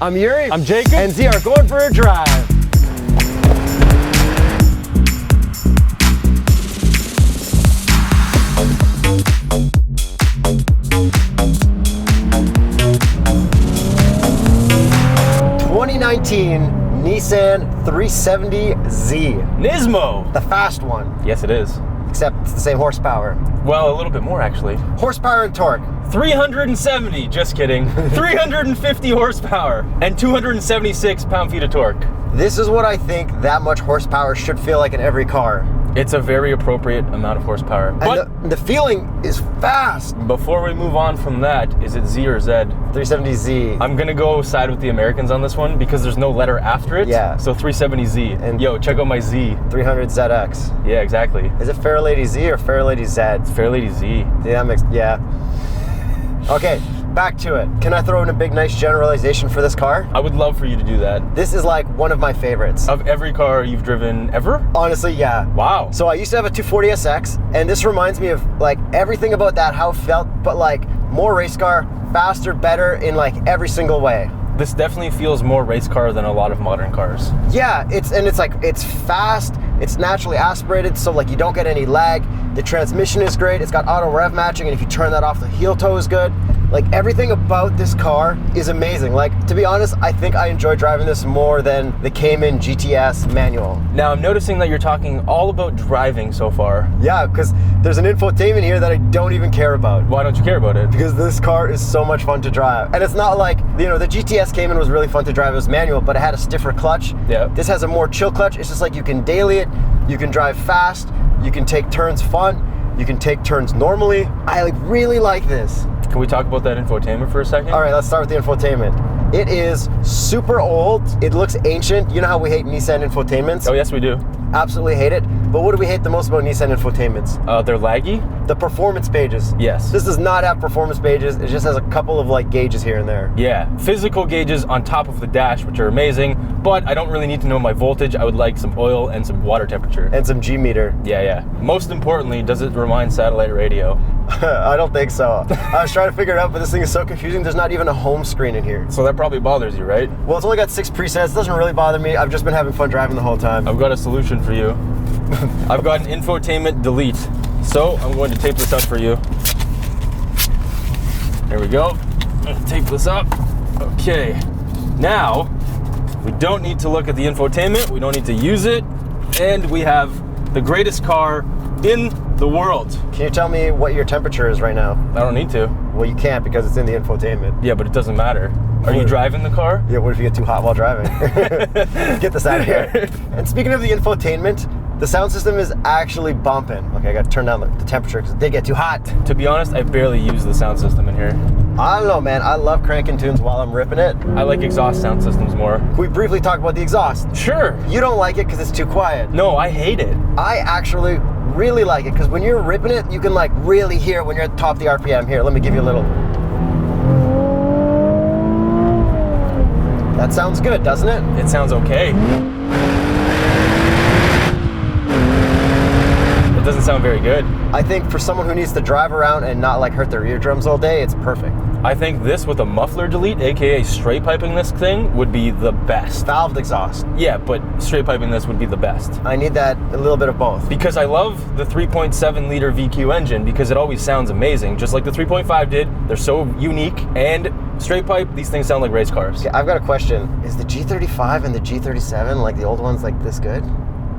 I'm Yuri. I'm Jacob. And Z are going for a drive. Nissan 370z. NISMO. The fast one. Yes, it is. Except it's the same horsepower. Well, a little bit more, actually. Horsepower and torque. 370, just kidding. 350 horsepower and 276 pound-feet of torque. This is what I think that much horsepower should feel like in every car. It's a very appropriate amount of horsepower. And the feeling is fast. Before we move on from that, is it Z or Z? 370Z. I'm gonna go side with the Americans on this one because there's no letter after it. Yeah. So 370Z. And yo, check out my Z. 300ZX. Yeah, exactly. Is it Fairlady Z or Fairlady Z? It's Fairlady Z. Yeah, that makes, yeah. Okay, back to it. Can I throw in a big, nice generalization for this car? I would love for you to do that. This is like one of my favorites. Of every car you've driven ever? Honestly, yeah. Wow. So I used to have a 240SX, and this reminds me of like everything about that, how it felt, but like more race car, faster, better in like every single way. This definitely feels more race car than a lot of modern cars. Yeah, it's fast, it's naturally aspirated, so like you don't get any lag. The transmission is great, it's got auto rev matching, and if you turn that off, the heel toe is good. Like everything about this car is amazing. Like, to be honest, I think I enjoy driving this more than the Cayman GTS manual. Now I'm noticing that you're talking all about driving so far. Yeah, because there's an infotainment here that I don't even care about. Why don't you care about it? Because this car is so much fun to drive. And it's not like, you know, the GTS Cayman was really fun to drive. It was manual, but it had a stiffer clutch. Yeah. This has a more chill clutch. It's just like you can daily it, you can drive fast, you can take turns fun, you can take turns normally. I really like this. Can we talk about that infotainment for a second? All right, let's start with the infotainment. It is super old. It looks ancient. You know how we hate Nissan infotainments? Oh, yes, we do. Absolutely hate it. But what do we hate the most about Nissan infotainments? They're laggy? The performance pages. Yes. This does not have performance pages. It just has a couple of like gauges here and there. Yeah, physical gauges on top of the dash, which are amazing, but I don't really need to know my voltage. I would like some oil and some water temperature. And some G meter. Yeah. Most importantly, does it remind satellite radio? I don't think so. I was trying to figure it out, but this thing is so confusing. There's not even a home screen in here. So that probably bothers you, right? Well, it's only got 6 presets. It doesn't really bother me. I've just been having fun driving the whole time. I've got a solution for you. I've got an infotainment delete. So I'm going to tape this up for you. There we go. Tape this up. Okay. Now, we don't need to look at the infotainment. We don't need to use it. And we have the greatest car in the world. Can you tell me what your temperature is right now? I don't need to. Well, you can't because it's in the infotainment. Yeah, but it doesn't matter. Are you driving the car? Yeah, what if you get too hot while driving? Get this out of here. And speaking of the infotainment, the sound system is actually bumping. Okay, I gotta turn down the temperature because it did get too hot. To be honest, I barely use the sound system in here. I don't know, man. I love cranking tunes while I'm ripping it. I like exhaust sound systems more. Can we briefly talk about the exhaust? Sure. You don't like it because it's too quiet. No, I hate it. I actually really like it because when you're ripping it, you can like really hear when you're at the top of the RPM. Here, let me give you a little. That sounds good, doesn't it? It sounds okay. It doesn't sound very good. I think for someone who needs to drive around and not like hurt their eardrums all day, it's perfect. I think this with a muffler delete, aka straight piping this thing, would be the best. Valved exhaust. Yeah, but straight piping this would be the best. I need that, a little bit of both. Because I love the 3.7 liter VQ engine because it always sounds amazing, just like the 3.5 did. They're so unique, and straight pipe, these things sound like race cars. Okay, I've got a question. Is the G35 and the G37, like the old ones, like this good?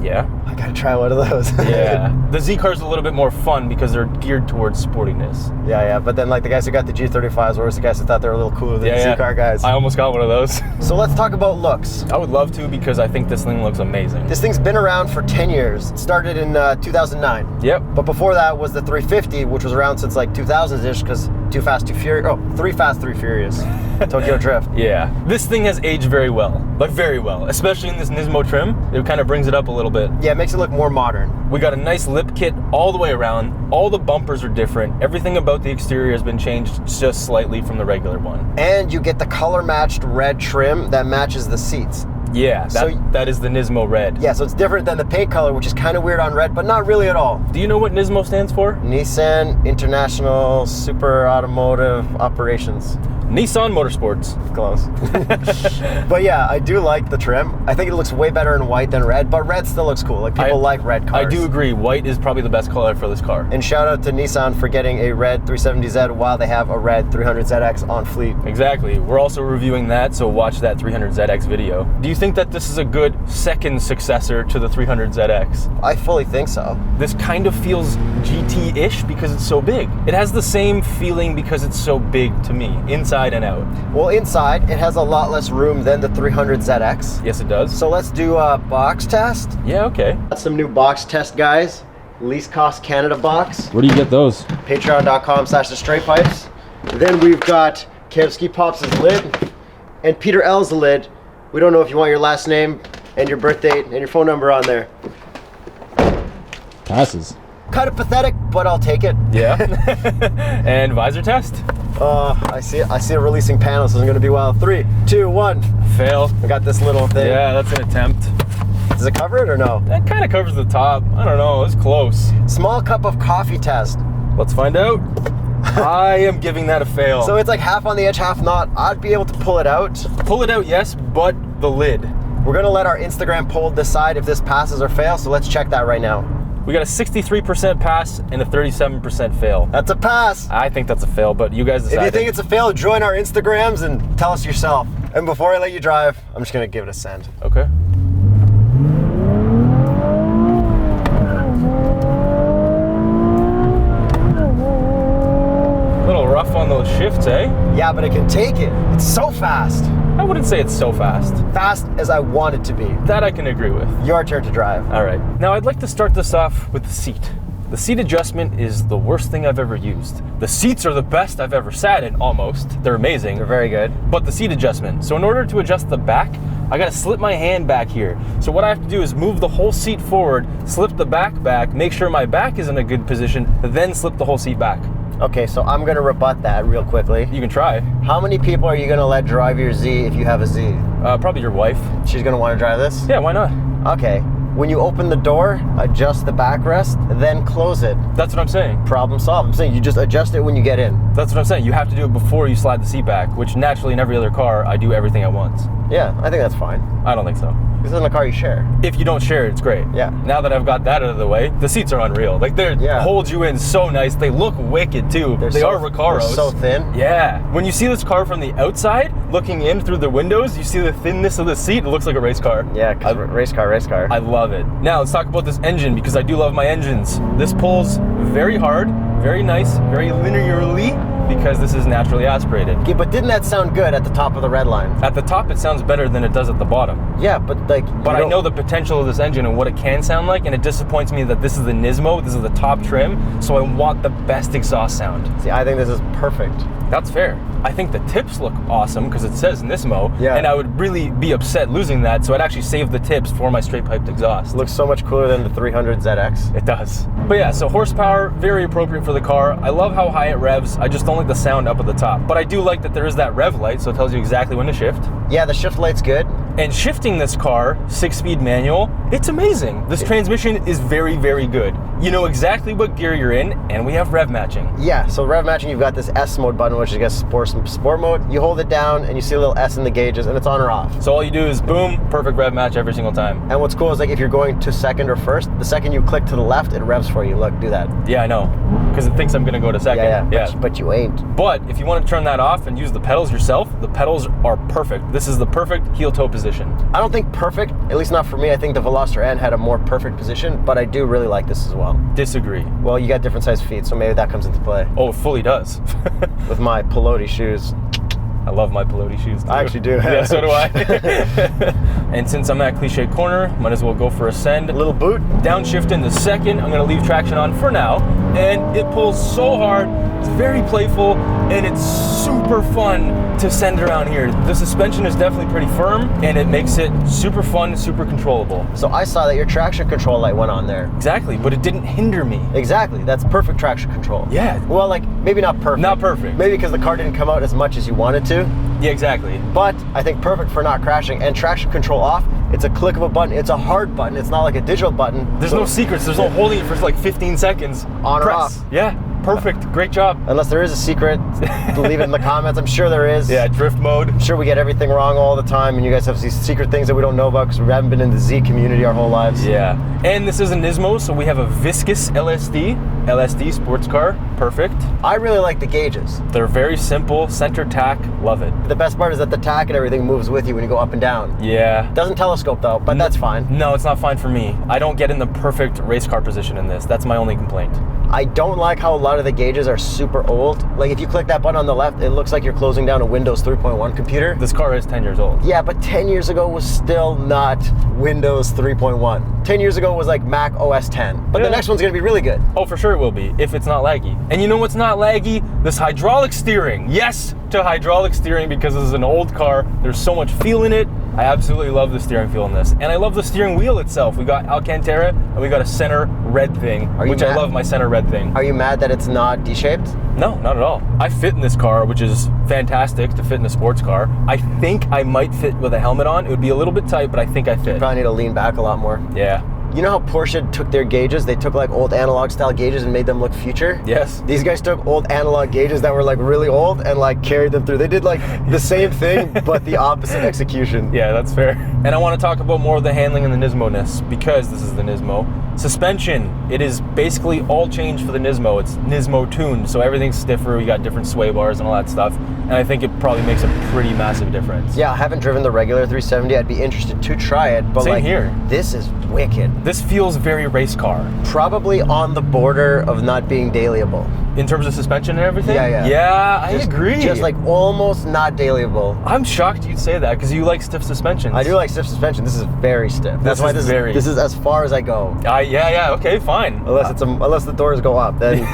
Yeah. I gotta try one of those. Yeah. The Z car's a little bit more fun because they're geared towards sportiness. Yeah, but then like the guys who got the G35s were always the guys who thought they were a little cooler than the Z car guys. I almost got one of those. So let's talk about looks. I would love to because I think this thing looks amazing. This thing's been around for 10 years. It started in 2009. Yep. But before that was the 350, which was around since like 2000-ish because Too Fast, Too Furious. Oh, 3 Fast, 3 Furious. Tokyo Drift. Yeah. This thing has aged very well. Like very well. Especially in this Nismo trim. It kind of brings it up a little bit. Yeah, it makes it look more modern. We got a nice lip kit all the way around. All the bumpers are different. Everything about the exterior has been changed just slightly from the regular one. And you get the color matched red trim that matches the seats. Yeah, that is the Nismo red. Yeah, so it's different than the paint color, which is kind of weird on red, but not really at all. Do you know what Nismo stands for? Nissan International Super Automotive Operations. Nissan Motorsports. Close. But yeah, I do like the trim. I think it looks way better in white than red, but red still looks cool. Like people like red cars. I do agree. White is probably the best color for this car. And shout out to Nissan for getting a red 370Z while they have a red 300ZX on fleet. Exactly. We're also reviewing that, so watch that 300ZX video. Do you think that this is a good second successor to the 300ZX? I fully think so. This kind of feels GT-ish because it's so big. It has the same feeling because it's so big to me, inside and out. Well, inside, it has a lot less room than the 300ZX. Yes, it does. So let's do a box test. Yeah, okay. Got some new box test, guys. Least cost Canada box. Where do you get those? Patreon.com/TheStraightPipes. Then we've got Kevsky Pops' lid and Peter L's lid. We don't know if you want your last name and your birth date and your phone number on there. Passes. Kind of pathetic, but I'll take it. Yeah. And visor test? I see it releasing panels, so it's gonna be wild. 3, 2, 1. Fail. I got this little thing. Yeah, that's an attempt. Does it cover it or no? That kind of covers the top. I don't know, it's close. Small cup of coffee test. Let's find out. I am giving that a fail. So it's like half on the edge, half not. I'd be able to pull it out. Pull it out, yes, but the lid. We're gonna let our Instagram poll decide if this passes or fails, so let's check that right now. We got a 63% pass and a 37% fail. That's a pass. I think that's a fail, but you guys decide. If you think it's a fail, join our Instagrams and tell us yourself. And before I let you drive, I'm just gonna give it a send. Okay. A little rough on those shifts, eh? Yeah, but it can take it. It's so fast. I wouldn't say it's so fast. Fast as I want it to be. That I can agree with. Your turn to drive. All right. Now I'd like to start this off with the seat. The seat adjustment is the worst thing I've ever used. The seats are the best I've ever sat in, almost. They're amazing. They're very good. But the seat adjustment. So in order to adjust the back, I gotta slip my hand back here. So what I have to do is move the whole seat forward, slip the back, make sure my back is in a good position, then slip the whole seat back. Okay, so I'm gonna rebut that real quickly. You can try. How many people are you gonna let drive your Z if you have a Z? Probably your wife. She's gonna wanna drive this? Yeah, why not? Okay. When you open the door, adjust the backrest, then close it. That's what I'm saying. Problem solved. I'm saying you just adjust it when you get in. That's what I'm saying. You have to do it before you slide the seat back, which naturally in every other car, I do everything at once. Yeah, I think that's fine. I don't think so. This isn't a car you share. If you don't share it, it's great. Yeah. Now that I've got that out of the way, the seats are unreal. Like they hold you in so nice. They look wicked too. They are Recaros. They're so thin. Yeah. When you see this car from the outside, looking in through the windows, you see the thinness of the seat. It looks like a race car. Yeah, because race car. I love it. Now let's talk about this engine because I do love my engines. This pulls very hard, very nice, very linearly because this is naturally aspirated. Okay, but didn't that sound good at the top of the red line? At the top, it sounds better than it does at the bottom. Yeah, but like... But I know the potential of this engine and what it can sound like, and it disappoints me that this is the Nismo, this is the top trim, so I want the best exhaust sound. See, I think this is perfect. That's fair. I think the tips look awesome because it says Nismo, yeah. And I would really be upset losing that, so I'd actually save the tips for my straight piped exhaust. It looks so much cooler than the 300ZX. It does. But yeah, so horsepower, very appropriate for the car. I love how high it revs. I just don't like the sound up at the top. But I do like that there is that rev light, so it tells you exactly when to shift. Yeah, the shift light's good. And shifting this car, 6-speed manual, it's amazing. This transmission is very, very good. You know exactly what gear you're in, and we have rev matching. Yeah, so rev matching, you've got this S mode button, which is I guess sport mode. You hold it down, and you see a little S in the gauges, and it's on or off. So all you do is boom, perfect rev match every single time. And what's cool is like if you're going to second or first, the second you click to the left, it revs for you. Look, do that. Yeah, I know, because it thinks I'm gonna go to second. Yeah. But you ain't. But if you want to turn that off and use the pedals yourself, the pedals are perfect. This is the perfect heel toe position. I don't think perfect, at least not for me. I think the Veloster N had a more perfect position, but I do really like this as well. Disagree. Well, you got different size feet, so maybe that comes into play. Oh, it fully does. With my pelote shoes. I love my pelote shoes too. I actually do. Yeah, so do I. And since I'm at Cliche Corner, might as well go for a send. A little boot. Downshift in the second. I'm gonna leave traction on for now. And it pulls so hard, it's very playful, and it's super fun to send around here. The suspension is definitely pretty firm, and it makes it super fun, super controllable. So I saw that your traction control light went on there. Exactly, but it didn't hinder me. Exactly, that's perfect traction control. Yeah. Well, like, maybe not perfect. Not perfect. Maybe because the car didn't come out as much as you wanted to. Yeah, exactly. But I think perfect for not crashing. And traction control off, it's a click of a button. It's a hard button. It's not like a digital button. There's no secrets. There's no holding it for like 15 seconds. On or Press. off. Yeah. Perfect. Great job. Unless there is a secret, leave it in the comments. I'm sure there is. Yeah, drift mode. I'm sure we get everything wrong all the time, and you guys have these secret things that we don't know about because we haven't been in the Z community our whole lives. Yeah. And this is a Nismo, so we have a viscous LSD sports car. Perfect. I really like the gauges. They're very simple, center tack, love it. The best part is that the tack and everything moves with you when you go up and down. Yeah. Doesn't telescope though, but that's fine. No, it's not fine for me. I don't get in the perfect race car position in this. That's my only complaint. I don't like how a lot of the gauges are super old. Like if you click that button on the left, it looks like you're closing down a Windows 3.1 computer. This car is 10 years old. Yeah, but 10 years ago was still not Windows 3.1. 10 years ago was like Mac OS 10. But the next one's gonna be really good. Oh, for sure it will be, if it's not laggy. And you know what's not laggy? This hydraulic steering. Yes to hydraulic steering because this is an old car. There's so much feel in it. I absolutely love the steering feel in this. And I love the steering wheel itself. We got Alcantara and we got a center red thing, which I love my center red thing. Are you mad that it's not D-shaped? No, not at all. I fit in this car, which is fantastic to fit in a sports car. I think I might fit with a helmet on. It would be a little bit tight, but I think I fit. You probably need to lean back a lot more. Yeah. You know how Porsche took their gauges? They took like old analog style gauges and made them look future? Yes. These guys took old analog gauges that were like really old and like carried them through. They did like the same thing, but the opposite execution. Yeah, that's fair. And I want to talk about more of the handling and the Nismo-ness because this is the Nismo. Suspension, it is basically all changed for the Nismo. It's Nismo tuned, so everything's stiffer. We got different sway bars and all that stuff. And I think it probably makes a pretty massive difference. Yeah, I haven't driven the regular 370. I'd be interested to try it, but Same like here. This is wicked. This feels very race car. Probably on the border of not being dailyable. In terms of suspension and everything? Yeah. Yeah, I agree. Just like almost not dailyable. I'm shocked you'd say that because you like stiff suspensions. I do like stiff suspension. This is very stiff. That's why this is as far as I go. Yeah, okay, fine. Unless the doors go up, then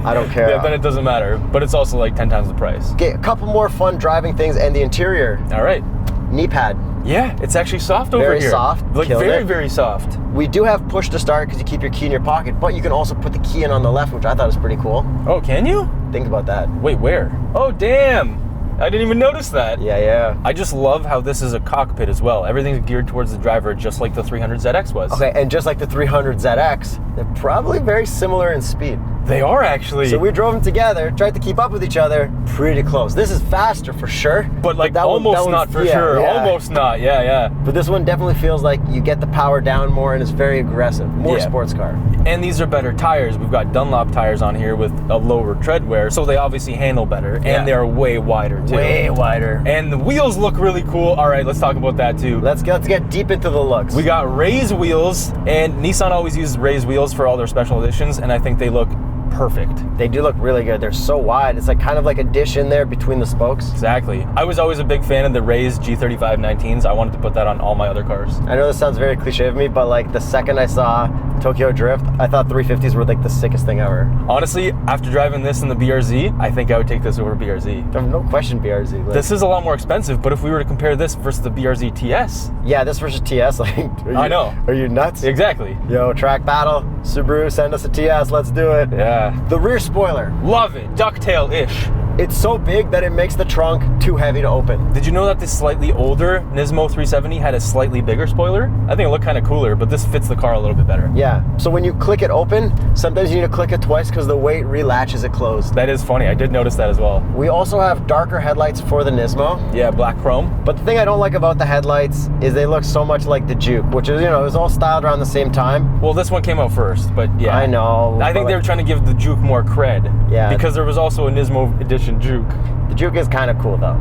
I don't care. Yeah, then it doesn't matter. But it's also like 10 times the price. Okay, a couple more fun driving things and the interior. All right. Knee pad. Yeah, it's actually soft over here. Very soft. Like very soft. We do have push to start because you keep your key in your pocket, but you can also put the key in on the left, which I thought was pretty cool. Oh, can you? Think about that. Wait, where? Oh, damn. I didn't even notice that. Yeah. I just love how this is a cockpit as well. Everything's geared towards the driver, just like the 300ZX was. Okay, and just like the 300ZX, they're probably very similar in speed. They are actually. So we drove them together, tried to keep up with each other, pretty close. This is faster for sure. But like almost not for sure. Yeah. Almost not, yeah. But this one definitely feels like you get the power down more and it's very aggressive. More sports car. And these are better tires. We've got Dunlop tires on here with a lower tread wear, so they obviously handle better. And they're way wider too. Way wider. And the wheels look really cool. All right, let's talk about that too. Let's get deep into the looks. We got raised wheels, and Nissan always uses raised wheels for all their special editions, and I think they look perfect. They do look really good. They're so wide. It's like kind of like a dish in there between the spokes. Exactly. I was always a big fan of the raised G35 19s. I wanted to put that on all my other cars. I know this sounds very cliche of me, but like the second I saw Tokyo Drift, I thought 350s were like the sickest thing ever. Honestly, after driving this in the BRZ, I think I would take this over BRZ. There's no question BRZ. Like, this is a lot more expensive, but if we were to compare this versus the BRZ TS. Yeah, this versus TS, like, I know. Are you nuts? Exactly. Yo, track battle, Subaru, send us a TS, let's do it. Yeah. The rear spoiler. Love it. Ducktail-ish. It's so big that it makes the trunk too heavy to open. Did you know that this slightly older Nismo 370 had a slightly bigger spoiler? I think it looked kind of cooler, but this fits the car a little bit better. Yeah, so when you click it open, sometimes you need to click it twice because the weight relatches it closed. That is funny, I did notice that as well. We also have darker headlights for the Nismo. Yeah, black chrome. But the thing I don't like about the headlights is they look so much like the Juke, which is, it was all styled around the same time. Well, this one came out first, but yeah. I know. I think they were trying to give the Juke more cred. Yeah. Because there was also a Nismo edition Juke. The Juke is kind of cool though.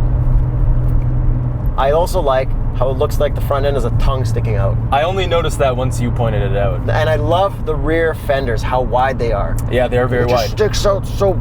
I also like how it looks like the front end is a tongue sticking out. I only noticed that once you pointed it out. And I love the rear fenders, how wide they are. Yeah, they're very wide. It just sticks out so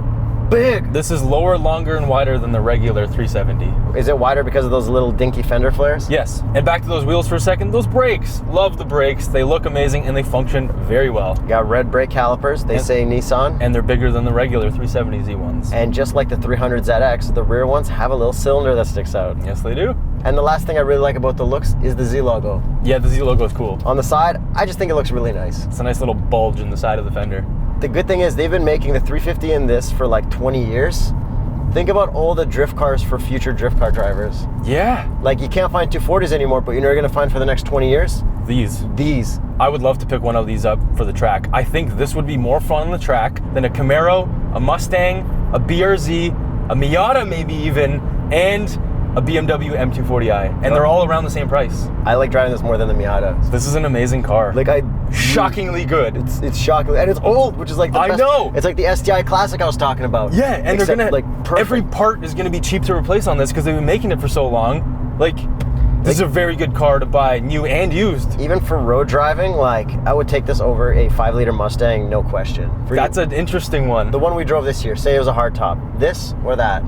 big. This is lower, longer, and wider than the regular 370. Is it wider because of those little dinky fender flares? Yes. And back to those wheels for a second. Those brakes. Love the brakes. They look amazing and they function very well. Got red brake calipers. They say Nissan. And they're bigger than the regular 370Z ones. And just like the 300ZX, the rear ones have a little cylinder that sticks out. Yes, they do. And the last thing I really like about the looks is the Z logo. Yeah, the Z logo is cool. On the side, I just think it looks really nice. It's a nice little bulge in the side of the fender. The good thing is they've been making the 350 in this for like 20 years. Think about all the drift cars for future drift car drivers. Yeah. Like you can't find 240s anymore, but you know what you're gonna find for the next 20 years? These. I would love to pick one of these up for the track. I think this would be more fun on the track than a Camaro a Mustang, a BRZ, a Miata maybe even, and a BMW M240i, and they're all around the same price. I like driving this more than the Miata. This is an amazing car. Like Shockingly good. It's shocking, and it's old, which is like the I best. know. It's like the STI Classic I was talking about. Yeah, and Except, they're gonna perfect. every part is gonna be cheap to replace on this because they've been making it for so long. Like, this is a very good car to buy new and used. Even for road driving, like I would take this over a 5-liter Mustang, no question. That's an interesting one. The one we drove this year. Say it was a hardtop. This or that?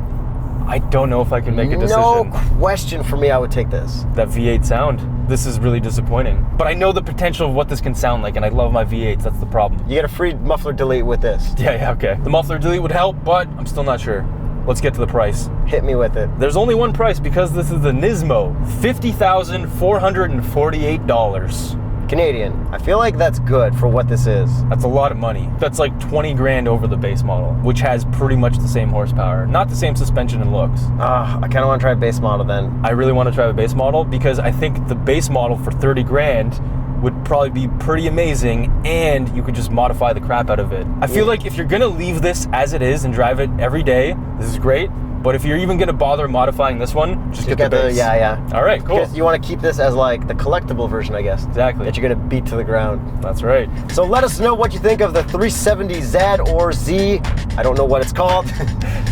I don't know if I can make a decision. No question for me, I would take this. That V8 sound. This is really disappointing. But I know the potential of what this can sound like, and I love my V8s. That's the problem. You get a free muffler delete with this. Yeah, okay. The muffler delete would help, but I'm still not sure. Let's get to the price. Hit me with it. There's only one price because this is the NISMO. $50,448. Canadian. I feel like that's good for what this is. That's a lot of money. That's like 20 grand over the base model, which has pretty much the same horsepower. Not the same suspension and looks. I kind of want to try a base model then. I really want to try the base model because I think the base model for 30 grand would probably be pretty amazing, and you could just modify the crap out of it. I feel like if you're gonna leave this as it is and drive it every day, this is great. But if you're even gonna bother modifying this one, just get the base. Yeah. All right, cool. Because you want to keep this as like the collectible version, I guess. Exactly. That you're gonna beat to the ground. That's right. So let us know what you think of the 370Z or Z. I don't know what it's called.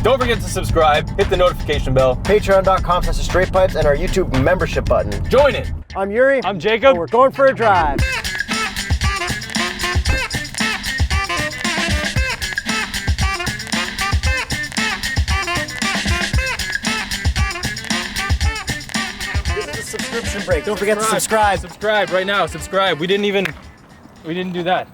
Don't forget to subscribe, hit the notification bell, Patreon.com/TheStraightPipes, and our YouTube membership button. join it. I'm Yuri. I'm Jacob. And we're going for a drive. Subscription break. Don't forget to subscribe. Subscribe right now. Subscribe. We didn't do that.